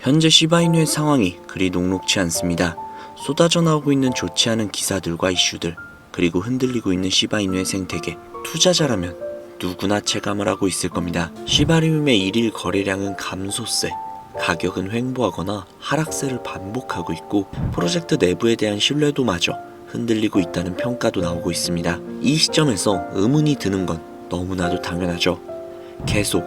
현재 시바이누의 상황이 그리 녹록치 않습니다. 쏟아져 나오고 있는 좋지 않은 기사들과 이슈들, 그리고 흔들리고 있는 시바이누의 생태계. 투자자라면 누구나 체감을 하고 있을 겁니다. 시바리움의 일일 거래량은 감소세, 가격은 횡보하거나 하락세를 반복하고 있고 프로젝트 내부에 대한 신뢰도마저 흔들리고 있다는 평가도 나오고 있습니다. 이 시점에서 의문이 드는 건 너무나도 당연하죠. 계속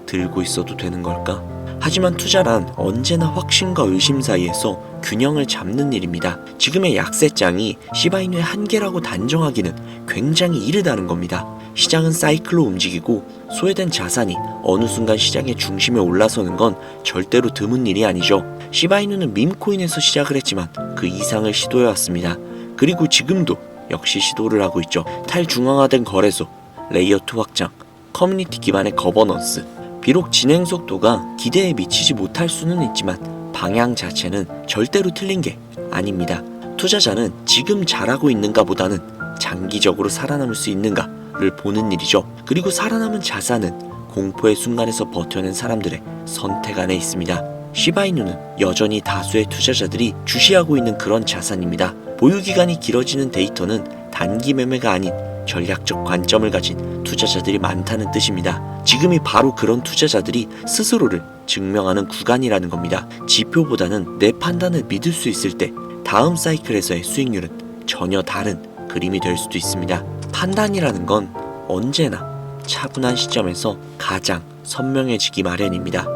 들고 있어도 되는 걸까? 하지만 투자란 언제나 확신과 의심 사이에서 균형을 잡는 일입니다. 지금의 약세장이 시바이누의 한계라고 단정하기는 굉장히 이르다는 겁니다. 시장은 사이클로 움직이고 소외된 자산이 어느 순간 시장의 중심에 올라서는 건 절대로 드문 일이 아니죠. 시바이누는 밈코인에서 시작을 했지만 그 이상을 시도해왔습니다. 그리고 지금도 역시 시도를 하고 있죠. 탈중앙화된 거래소, 레이어2 확장, 커뮤니티 기반의 거버넌스. 비록 진행 속도가 기대에 미치지 못할 수는 있지만 방향 자체는 절대로 틀린 게 아닙니다. 투자자는 지금 잘하고 있는가 보다는 장기적으로 살아남을 수 있는가를 보는 일이죠. 그리고 살아남은 자산은 공포의 순간에서 버텨낸 사람들의 선택 안에 있습니다. 시바이누는 여전히 다수의 투자자들이 주시하고 있는 그런 자산입니다. 보유기간이 길어지는 데이터는 단기 매매가 아닌 전략적 관점을 가진 투자자들이 많다는 뜻입니다. 지금이 바로 그런 투자자들이 스스로를 증명하는 구간이라는 겁니다. 지표보다는 내 판단을 믿을 수 있을 때 다음 사이클에서의 수익률은 전혀 다른 그림이 될 수도 있습니다. 판단이라는 건 언제나 차분한 시점에서 가장 선명해지기 마련입니다.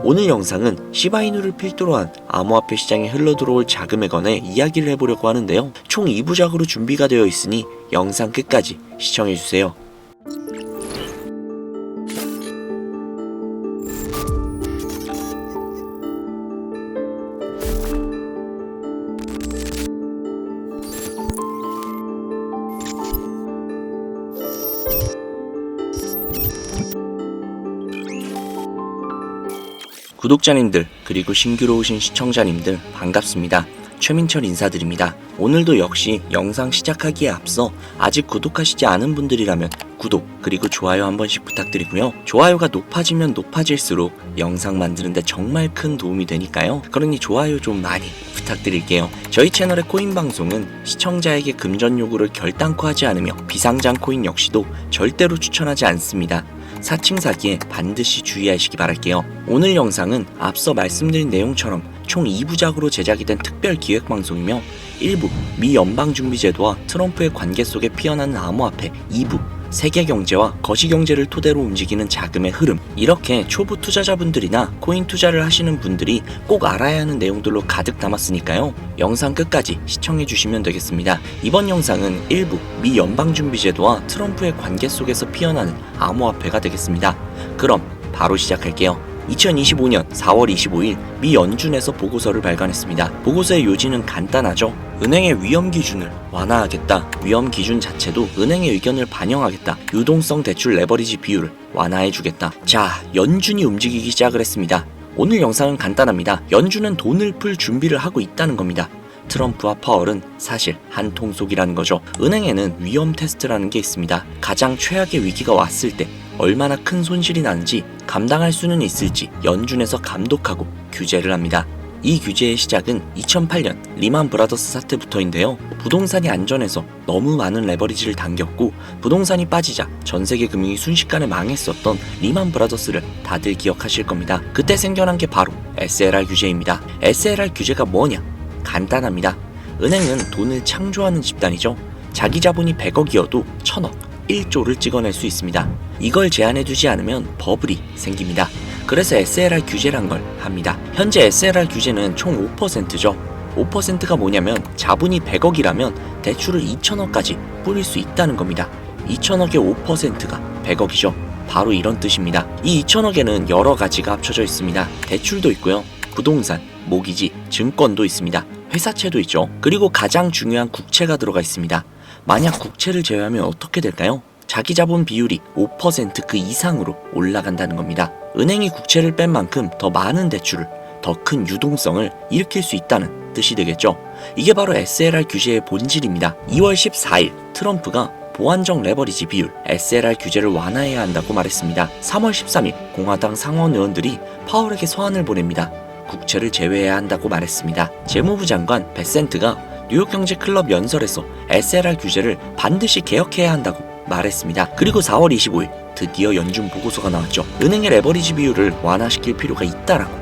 오늘 영상은 시바이누를 필두로 한 암호화폐 시장에 흘러들어올 자금에 관해 이야기를 해보려고 하는데요. 총 2부작으로 준비가 되어 있으니 영상 끝까지 시청해주세요. 구독자님들 그리고 신규로 오신 시청자님들 반갑습니다. 최민철 인사드립니다. 오늘도 역시 영상 시작하기에 앞서 아직 구독하시지 않은 분들이라면 구독 그리고 좋아요 한 번씩 부탁드리고요. 좋아요가 높아지면 높아질수록 영상 만드는데 정말 큰 도움이 되니까요. 그러니 좋아요 좀 많이 부탁드릴게요. 저희 채널의 코인 방송은 시청자에게 금전 요구를 결단코 하지 않으며 비상장 코인 역시도 절대로 추천하지 않습니다. 사칭 사기에 반드시 주의하시기 바랄게요. 오늘 영상은 앞서 말씀드린 내용처럼 총 2부작으로 제작이 된 특별 기획 방송이며 1부 미 연방준비제도와 트럼프의 관계 속에 피어나는 암호화폐, 2부 세계 경제와 거시 경제를 토대로 움직이는 자금의 흐름. 이렇게 초보 투자자분들이나 코인 투자를 하시는 분들이 꼭 알아야 하는 내용들로 가득 담았으니까요. 영상 끝까지 시청해 주시면 되겠습니다. 이번 영상은 1부 미 연방준비제도와 트럼프의 관계 속에서 피어나는 암호화폐가 되겠습니다. 그럼 바로 시작할게요. 2025년 4월 25일 미 연준에서 보고서를 발간했습니다. 보고서의 요지는 간단하죠. 은행의 위험 기준을 완화하겠다. 위험 기준 자체도 은행의 의견을 반영하겠다. 유동성 대출 레버리지 비율을 완화해주겠다. 자, 연준이 움직이기 시작을 했습니다. 오늘 영상은 간단합니다. 연준은 돈을 풀 준비를 하고 있다는 겁니다. 트럼프와 파월은 사실 한 통속이라는 거죠. 은행에는 위험 테스트라는 게 있습니다. 가장 최악의 위기가 왔을 때 얼마나 큰 손실이 나는지 감당할 수는 있을지 연준에서 감독하고 규제를 합니다. 이 규제의 시작은 2008년 리만 브라더스 사태부터인데요. 부동산이 안전해서 너무 많은 레버리지를 당겼고 부동산이 빠지자 전 세계 금융이 순식간에 망했었던 리만 브라더스를 다들 기억하실 겁니다. 그때 생겨난 게 바로 SLR 규제입니다. SLR 규제가 뭐냐? 간단합니다. 은행은 돈을 창조하는 집단이죠. 자기 자본이 100억이어도 1000억, 1조를 찍어낼 수 있습니다. 이걸 제한해두지 않으면 버블이 생깁니다. 그래서 SLR 규제란 걸 합니다. 현재 SLR 규제는 총 5%죠. 5%가 뭐냐면 자본이 100억이라면 대출을 2000억까지 뿌릴 수 있다는 겁니다. 2000억의 5%가 100억이죠. 바로 이런 뜻입니다. 이 2000억에는 여러 가지가 합쳐져 있습니다. 대출도 있고요. 부동산, 모기지, 증권도 있습니다. 회사채도 있죠. 그리고 가장 중요한 국채가 들어가 있습니다. 만약 국채를 제외하면 어떻게 될까요? 자기 자본 비율이 5% 그 이상으로 올라간다는 겁니다. 은행이 국채를 뺀 만큼 더 많은 대출을, 더 큰 유동성을 일으킬 수 있다는 뜻이 되겠죠. 이게 바로 SLR 규제의 본질입니다. 2월 14일 트럼프가 보완적 레버리지 비율 SLR 규제를 완화해야 한다고 말했습니다. 3월 13일 공화당 상원 의원들이 파월에게 서한을 보냅니다. 국채를 제외해야 한다고 말했습니다. 재무부 장관 베센트가 뉴욕경제클럽 연설에서 SLR 규제를 반드시 개혁해야 한다고 말했습니다. 그리고 4월 25일 드디어 연준 보고서가 나왔죠. 은행의 레버리지 비율을 완화시킬 필요가 있다라고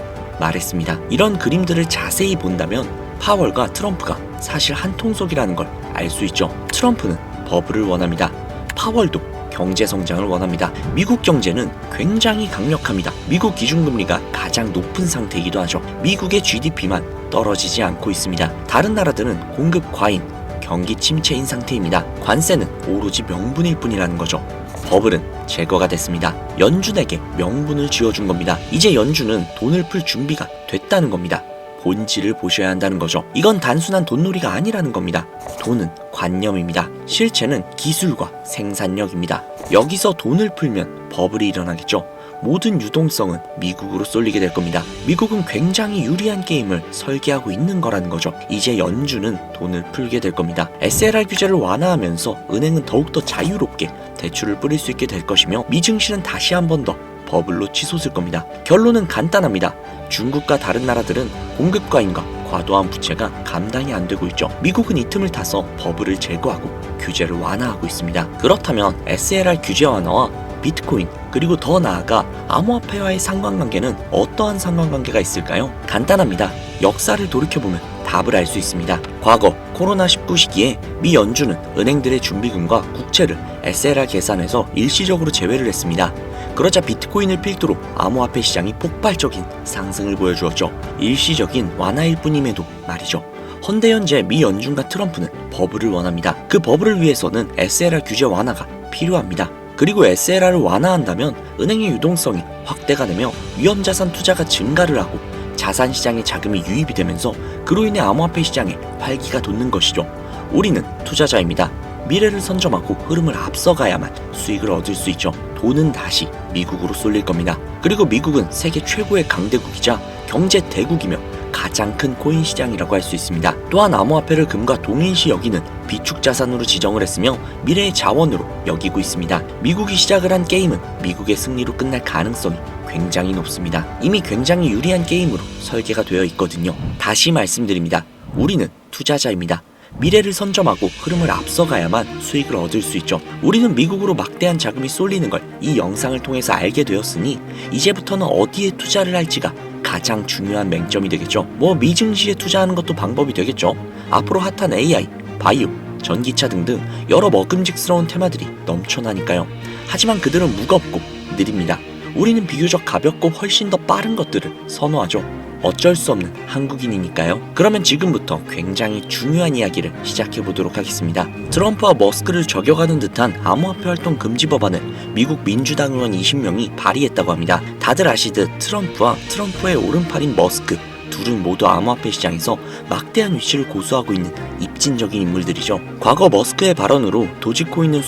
말했습니다. 이런 그림들을 자세히 본다면 파월과 트럼프가 사실 한 통속이라는 걸 알 수 있죠. 트럼프는 버블을 원합니다. 파월도 경제 성장을 원합니다. 미국 경제는 굉장히 강력합니다. 미국 기준금리가 가장 높은 상태이기도 하죠. 미국의 GDP만 떨어지지 않고 있습니다. 다른 나라들은 공급 과잉, 경기 침체인 상태입니다. 관세는 오로지 명분일 뿐이라는 거죠. 버블은 제거가 됐습니다. 연준에게 명분을 쥐어준 겁니다. 이제 연준은 돈을 풀 준비가 됐다는 겁니다. 본질을 보셔야 한다는 거죠. 이건 단순한 돈놀이가 아니라는 겁니다. 돈은 관념입니다. 실체는 기술과 생산력입니다. 여기서 돈을 풀면 버블이 일어나겠죠. 모든 유동성은 미국으로 쏠리게 될 겁니다. 미국은 굉장히 유리한 게임을 설계하고 있는 거라는 거죠. 이제 연준은 돈을 풀게 될 겁니다. SLR 규제를 완화하면서 은행은 더욱더 자유롭게 대출을 뿌릴 수 있게 될 것이며 미증시는 다시 한 번 더 버블로 치솟을 겁니다. 결론은 간단합니다. 중국과 다른 나라들은 공급 과잉과 과도한 부채가 감당이 안 되고 있죠. 미국은 이 틈을 타서 버블을 제거하고 규제를 완화하고 있습니다. 그렇다면 SLR 규제 완화와 비트코인 그리고 더 나아가 암호화폐와의 상관관계는 어떠한 상관관계가 있을까요? 간단합니다. 역사를 돌이켜보면 답을 알 수 있습니다. 과거 코로나19 시기에 미 연준은 은행들의 준비금과 국채를 SLR 계산에서 일시적으로 제외를 했습니다. 그러자 비트코인을 필두로 암호화폐 시장이 폭발적인 상승을 보여주었죠. 일시적인 완화일 뿐임에도 말이죠. 헌데 현재 미 연준과 트럼프는 버블을 원합니다. 그 버블을 위해서는 SLR 규제 완화가 필요합니다. 그리고 SLR을 완화한다면 은행의 유동성이 확대가 되며 위험자산 투자가 증가를 하고 자산시장에 자금이 유입이 되면서 그로 인해 암호화폐 시장에 활기가 돋는 것이죠. 우리는 투자자입니다. 미래를 선점하고 흐름을 앞서가야만 수익을 얻을 수 있죠. 돈은 다시 미국으로 쏠릴 겁니다. 그리고 미국은 세계 최고의 강대국이자 경제 대국이며 가장 큰 코인 시장이라고 할 수 있습니다. 또한 암호화폐를 금과 동일시 여기는 비축 자산으로 지정을 했으며 미래의 자원으로 여기고 있습니다. 미국이 시작을 한 게임은 미국의 승리로 끝날 가능성이 굉장히 높습니다. 이미 굉장히 유리한 게임으로 설계가 되어 있거든요. 다시 말씀드립니다. 우리는 투자자입니다. 미래를 선점하고 흐름을 앞서가야만 수익을 얻을 수 있죠. 우리는 미국으로 막대한 자금이 쏠리는 걸 이 영상을 통해서 알게 되었으니 이제부터는 어디에 투자를 할지가 가장 중요한 맹점이 되겠죠. 미증시에 투자하는 것도 방법이 되겠죠. 앞으로 핫한 AI, 바이오, 전기차 등등 여러 먹음직스러운 테마들이 넘쳐나니까요. 하지만 그들은 무겁고 느립니다. 우리는 비교적 가볍고 훨씬 더 빠른 것들을 선호하죠. 어쩔 수 없는 한국인이니까요. 그러면 지금부터 굉장히 중요한 이야기를 시작해보도록 하겠습니다. 트럼프와 머스크를 저격하는 듯한 암호화폐 활동 금지 법안을 미국 민주당 의원 20명이 발의했다고 합니다. 다들 아시듯 트럼프와 트럼프의 오른팔인 머스크 둘은 모두 암호화폐 시장에서 막대한 위치를 고수하고 있는 입진적인 인물들이죠. 과거 머스크의 발언으로 도지코인은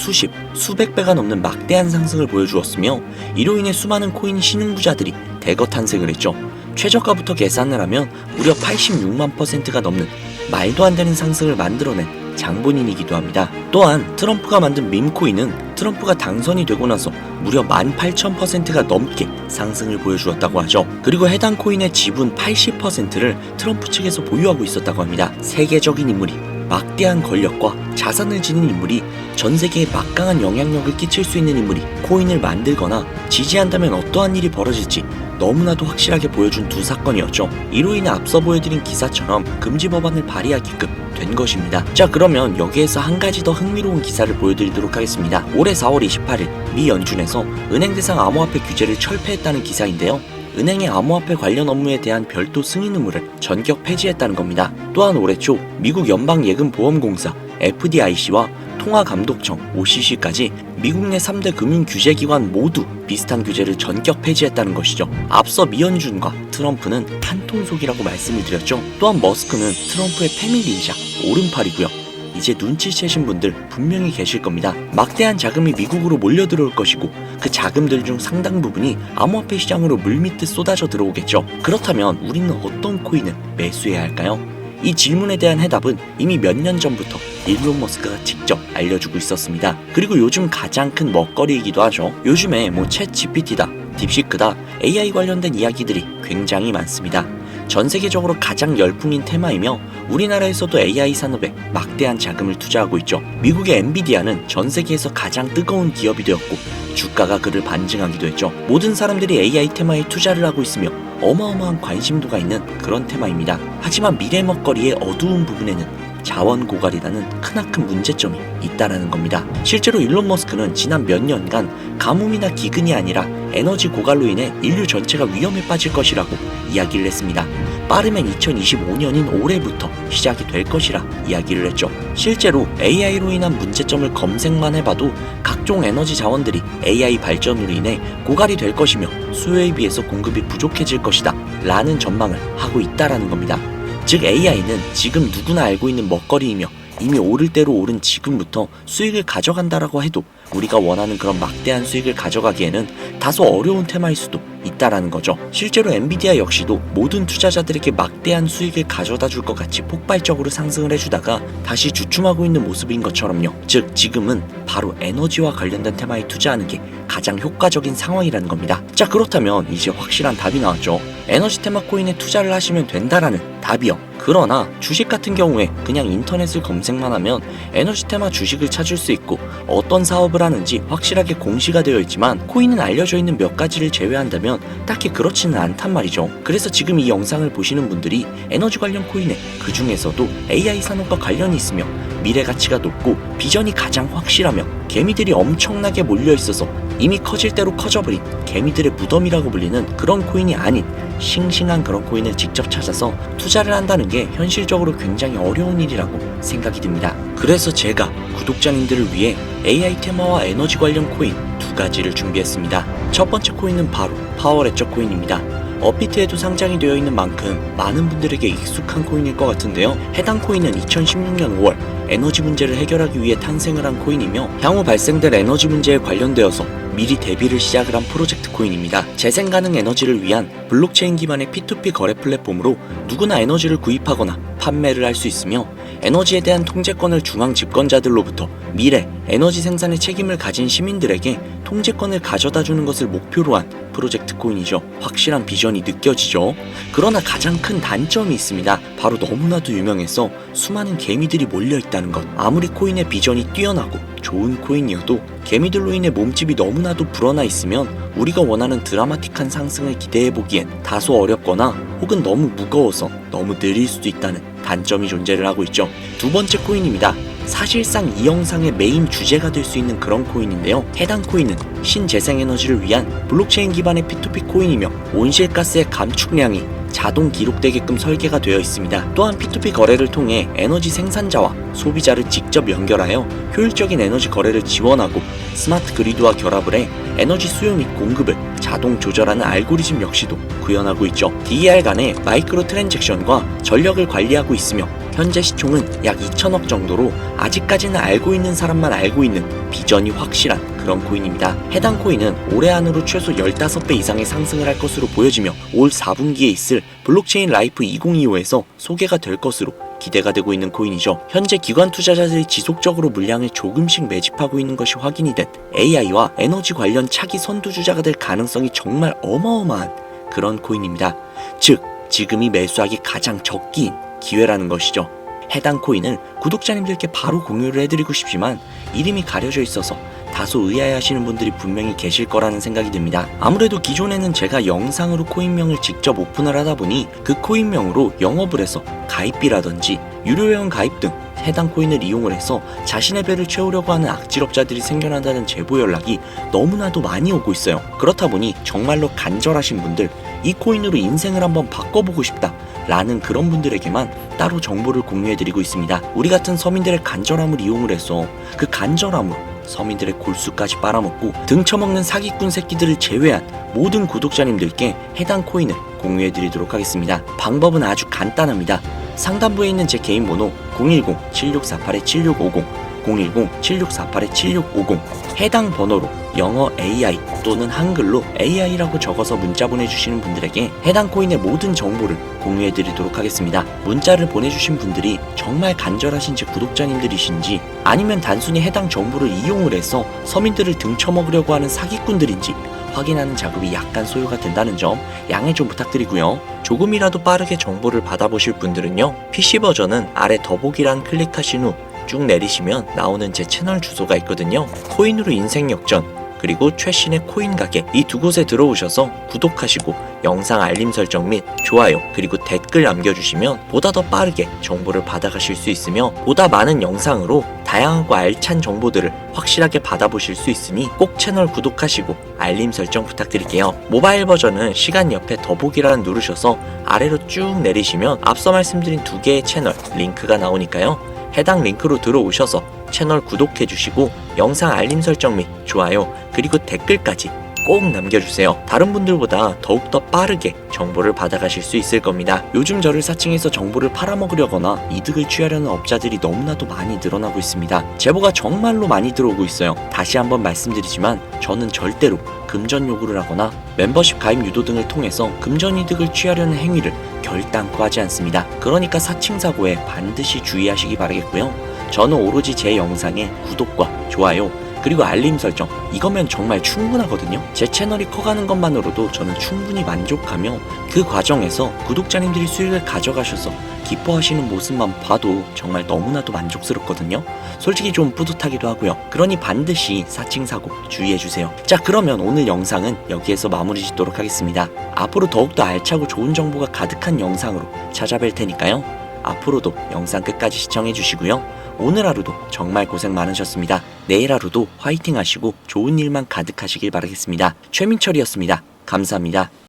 수백 배가 넘는 막대한 상승을 보여주었으며 이로 인해 수많은 코인 신흥부자들이 대거 탄생을 했죠. 최저가부터 계산을 하면 무려 86만 %가 넘는 말도 안 되는 상승을 만들어낸 장본인이기도 합니다. 또한 트럼프가 만든 밈코인은 트럼프가 당선이 되고 나서 무려 18,000%가 넘게 상승을 보여주었다고 하죠. 그리고 해당 코인의 지분 80%를 트럼프 측에서 보유하고 있었다고 합니다. 세계적인 인물이 막대한 권력과 자산을 지닌 인물이 전 세계에 막강한 영향력을 끼칠 수 있는 인물이 코인을 만들거나 지지한다면 어떠한 일이 벌어질지 너무나도 확실하게 보여준 두 사건이었죠. 이로 인해 앞서 보여드린 기사처럼 금지 법안을 발의하게끔 된 것입니다. 자, 그러면 여기에서 한 가지 더 흥미로운 기사를 보여드리도록 하겠습니다. 올해 4월 28일 미 연준에서 은행 대상 암호화폐 규제를 철폐했다는 기사인데요. 은행의 암호화폐 관련 업무에 대한 별도 승인 의무를 전격 폐지했다는 겁니다. 또한 올해 초 미국 연방예금보험공사 FDIC와 통화감독청 OCC까지 미국 내 3대 금융규제기관 모두 비슷한 규제를 전격 폐지했다는 것이죠. 앞서 미연준과 트럼프는 한통속이라고 말씀을 드렸죠. 또한 머스크는 트럼프의 패밀리이자 오른팔이고요. 이제 눈치채신 분들 분명히 계실 겁니다. 막대한 자금이 미국으로 몰려 들어올 것이고 그 자금들 중 상당 부분이 암호화폐 시장으로 물밀듯 쏟아져 들어오겠죠. 그렇다면 우리는 어떤 코인을 매수해야 할까요? 이 질문에 대한 해답은 이미 몇 년 전부터 일론 머스크가 직접 알려주고 있었습니다. 그리고 요즘 가장 큰 먹거리이기도 하죠. 요즘에 챗 GPT다, 딥시크다, AI 관련된 이야기들이 굉장히 많습니다. 전 세계적으로 가장 열풍인 테마이며 우리나라에서도 AI 산업에 막대한 자금을 투자하고 있죠. 미국의 엔비디아는 전 세계에서 가장 뜨거운 기업이 되었고 주가가 그를 반증하기도 했죠. 모든 사람들이 AI 테마에 투자를 하고 있으며 어마어마한 관심도가 있는 그런 테마입니다. 하지만 미래 먹거리의 어두운 부분에는 자원 고갈이라는 크나큰 문제점이 있다라는 겁니다. 실제로 일론 머스크는 지난 몇 년간 가뭄이나 기근이 아니라 에너지 고갈로 인해 인류 전체가 위험에 빠질 것이라고 이야기를 했습니다. 빠르면 2025년인 올해부터 시작이 될 것이라 이야기를 했죠. 실제로 AI로 인한 문제점을 검색만 해봐도 각종 에너지 자원들이 AI 발전으로 인해 고갈이 될 것이며 수요에 비해서 공급이 부족해질 것이다 라는 전망을 하고 있다라는 겁니다. 즉 AI는 지금 누구나 알고 있는 먹거리이며 이미 오를 대로 오른 지금부터 수익을 가져간다라고 해도 우리가 원하는 그런 막대한 수익을 가져가기에는 다소 어려운 테마일 수도 있다라는 거죠. 실제로 엔비디아 역시도 모든 투자자들에게 막대한 수익을 가져다 줄 것 같이 폭발적으로 상승을 해주다가 다시 주춤하고 있는 모습인 것처럼요. 즉 지금은 바로 에너지와 관련된 테마에 투자하는 게 가장 효과적인 상황이라는 겁니다. 자, 그렇다면 이제 확실한 답이 나왔죠. 에너지 테마 코인에 투자를 하시면 된다라는 답이요. 그러나 주식 같은 경우에 그냥 인터넷을 검색만 하면 에너지 테마 주식을 찾을 수 있고 어떤 사업을 하는지 확실하게 공시가 되어 있지만 코인은 알려져 있는 몇 가지를 제외한다면 딱히 그렇지는 않단 말이죠. 그래서 지금 이 영상을 보시는 분들이 에너지 관련 코인에 그 중에서도 AI 산업과 관련이 있으며 미래 가치가 높고 비전이 가장 확실하며 개미들이 엄청나게 몰려 있어서 이미 커질 대로 커져버린 개미들의 무덤이라고 불리는 그런 코인이 아닌 싱싱한 그런 코인을 직접 찾아서 투자를 한다는 게 현실적으로 굉장히 어려운 일이라고 생각이 듭니다. 그래서 제가 구독자님들을 위해 AI 테마와 에너지 관련 코인 두 가지를 준비했습니다. 첫 번째 코인은 바로 파워레저 코인입니다. 업비트에도 상장이 되어 있는 만큼 많은 분들에게 익숙한 코인일 것 같은데요. 해당 코인은 2016년 5월 에너지 문제를 해결하기 위해 탄생을 한 코인이며 향후 발생될 에너지 문제에 관련되어서 미리 대비를 시작을 한 프로젝트 코인입니다. 재생 가능 에너지를 위한 블록체인 기반의 P2P 거래 플랫폼으로 누구나 에너지를 구입하거나 판매를 할 수 있으며 에너지에 대한 통제권을 중앙 집권자들로부터 미래 에너지 생산의 책임을 가진 시민들에게 통제권을 가져다 주는 것을 목표로 한 프로젝트 코인이죠. 확실한 비전이 느껴지죠. 그러나 가장 큰 단점이 있습니다. 바로 너무나도 유명해서 수많은 개미들이 몰려있다는 것. 아무리 코인의 비전이 뛰어나고 좋은 코인이어도 개미들로 인해 몸집이 너무나도 불어나 있으면 우리가 원하는 드라마틱한 상승을 기대해보기엔 다소 어렵거나 혹은 너무 무거워서 너무 느릴 수도 있다는 단점이 존재를 하고 있죠. 두 번째 코인입니다. 사실상 이 영상의 메인 주제가 될 수 있는 그런 코인인데요. 해당 코인은 신재생에너지를 위한 블록체인 기반의 P2P 코인이며 온실가스의 감축량이 자동 기록되게끔 설계가 되어 있습니다. 또한 P2P 거래를 통해 에너지 생산자와 소비자를 직접 연결하여 효율적인 에너지 거래를 지원하고 스마트 그리드와 결합을 해 에너지 수요 및 공급을 자동 조절하는 알고리즘 역시도 구현하고 있죠. DER 간의 마이크로 트랜잭션과 전력을 관리하고 있으며 현재 시총은 약 2천억 정도로 아직까지는 알고 있는 사람만 알고 있는 비전이 확실한 그런 코인입니다. 해당 코인은 올해 안으로 최소 15배 이상의 상승을 할 것으로 보여지며 올 4분기에 있을 블록체인 라이프 2025에서 소개가 될 것으로 기대가 되고 있는 코인이죠. 현재 기관 투자자들이 지속적으로 물량을 조금씩 매집하고 있는 것이 확인이 된 AI와 에너지 관련 차기 선두주자가 될 가능성이 정말 어마어마한 그런 코인입니다. 즉, 지금이 매수하기 가장 적기인 기회라는 것이죠. 해당 코인을 구독자님들께 바로 공유를 해드리고 싶지만 이름이 가려져 있어서 다소 의아해하시는 분들이 분명히 계실 거라는 생각이 듭니다. 아무래도 기존에는 제가 영상으로 코인명을 직접 오픈을 하다 보니 그 코인명으로 영업을 해서 가입비라든지 유료회원 가입 등 해당 코인을 이용을 해서 자신의 배를 채우려고 하는 악질업자들이 생겨난다는 제보 연락이 너무나도 많이 오고 있어요. 그렇다 보니 정말로 간절하신 분들, 이 코인으로 인생을 한번 바꿔보고 싶다 라는 그런 분들에게만 따로 정보를 공유해드리고 있습니다. 우리 같은 서민들의 간절함을 이용을 해서 그 간절함으로 서민들의 골수까지 빨아먹고 등쳐먹는 사기꾼 새끼들을 제외한 모든 구독자님들께 해당 코인을 공유해드리도록 하겠습니다. 방법은 아주 간단합니다. 상단부에 있는 제 개인 번호 010-7648-7650 010-7648-7650 해당 번호로 영어 AI 또는 한글로 AI라고 적어서 문자 보내주시는 분들에게 해당 코인의 모든 정보를 공유해드리도록 하겠습니다. 문자를 보내주신 분들이 정말 간절하신 제 구독자님들이신지 아니면 단순히 해당 정보를 이용을 해서 서민들을 등쳐먹으려고 하는 사기꾼들인지 확인하는 작업이 약간 소요가 된다는 점 양해 좀 부탁드리고요. 조금이라도 빠르게 정보를 받아보실 분들은요, PC 버전은 아래 더보기란 클릭하신 후 쭉 내리시면 나오는 제 채널 주소가 있거든요. 코인으로 인생 역전, 그리고 최신의 코인 가게, 이 두 곳에 들어오셔서 구독하시고 영상 알림 설정 및 좋아요 그리고 댓글 남겨주시면 보다 더 빠르게 정보를 받아가실 수 있으며 보다 많은 영상으로 다양하고 알찬 정보들을 확실하게 받아보실 수 있으니 꼭 채널 구독하시고 알림 설정 부탁드릴게요. 모바일 버전은 시간 옆에 더보기란 누르셔서 아래로 쭉 내리시면 앞서 말씀드린 두 개의 채널 링크가 나오니까요, 해당 링크로 들어오셔서 채널 구독해주시고 영상 알림 설정 및 좋아요 그리고 댓글까지 꼭 남겨주세요. 다른 분들보다 더욱더 빠르게 정보를 받아가실 수 있을 겁니다. 요즘 저를 사칭해서 정보를 팔아먹으려거나 이득을 취하려는 업자들이 너무나도 많이 늘어나고 있습니다. 제보가 정말로 많이 들어오고 있어요. 다시 한번 말씀드리지만 저는 절대로 금전 요구를 하거나 멤버십 가입 유도 등을 통해서 금전 이득을 취하려는 행위를 결단코 하지 않습니다. 그러니까 사칭 사고에 반드시 주의하시기 바라겠고요. 저는 오로지 제 영상에 구독과 좋아요 그리고 알림 설정, 이거면 정말 충분하거든요. 제 채널이 커가는 것만으로도 저는 충분히 만족하며 그 과정에서 구독자님들이 수익을 가져가셔서 기뻐하시는 모습만 봐도 정말 너무나도 만족스럽거든요. 솔직히 좀 뿌듯하기도 하고요. 그러니 반드시 사칭 사고 주의해주세요. 자, 그러면 오늘 영상은 여기에서 마무리 짓도록 하겠습니다. 앞으로 더욱더 알차고 좋은 정보가 가득한 영상으로 찾아뵐 테니까요, 앞으로도 영상 끝까지 시청해주시고요. 오늘 하루도 정말 고생 많으셨습니다. 내일 하루도 화이팅 하시고 좋은 일만 가득하시길 바라겠습니다. 최민철이었습니다. 감사합니다.